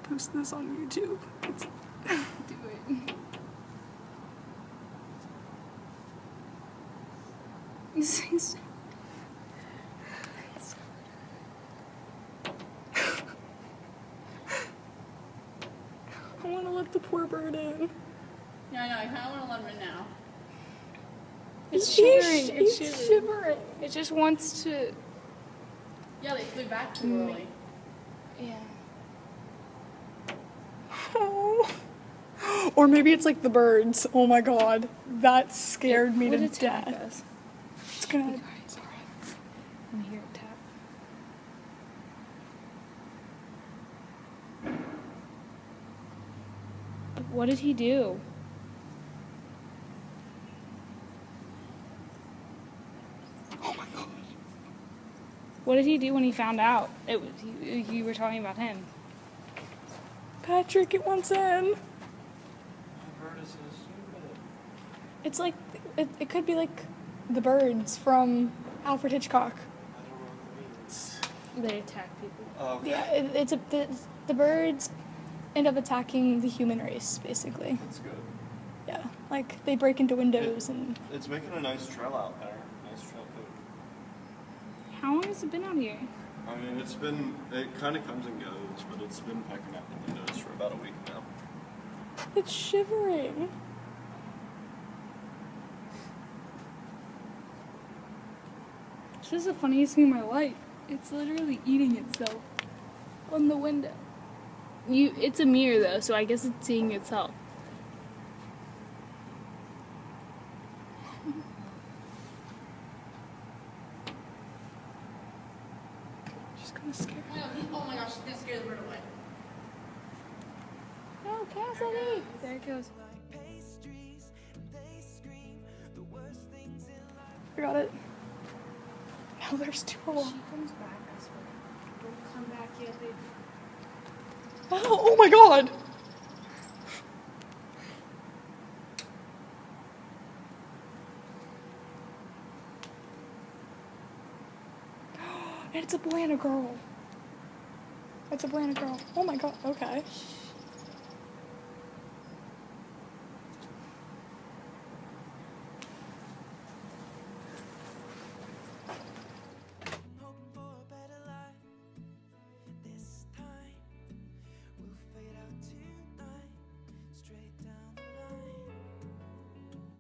post this on YouTube. It's Do it. These things. I want to let the poor bird in. Yeah, I know. I kind of want to let him in now. It's shivering. It's shivering. It just wants to. Yeah, they flew back too early. Yeah. Oh. Or maybe it's like the birds. Oh my god. That scared me to death. Us. It's gonna. Guys, let me hear it tap. What did he do? Oh my god. What did he do when he found out you were talking about him? Patrick, it wants in. The bird is so stupid. It's like, it could be like the birds from Alfred Hitchcock. I don't know what that means. They attack people. Oh, okay. Yeah, the birds end up attacking the human race, basically. That's good. Yeah, like they break into windows and. It's making a nice trail out there. Nice trail food. How long has it been out here? I mean, it kind of comes and goes, but it's been pecking at the windows for about a week now. It's shivering. This is the funniest thing in my life. It's literally eating itself on the window. It's a mirror though, so I guess it's seeing itself. She's gonna scare me. Oh my gosh, she's gonna scare the bird away. No, Cassidy! There it goes. I got it. Now there's two more. She comes back, I swear. Don't come back yet, baby. Oh my god! And it's a boy and a girl. It's a boy and a girl. Oh my god, okay.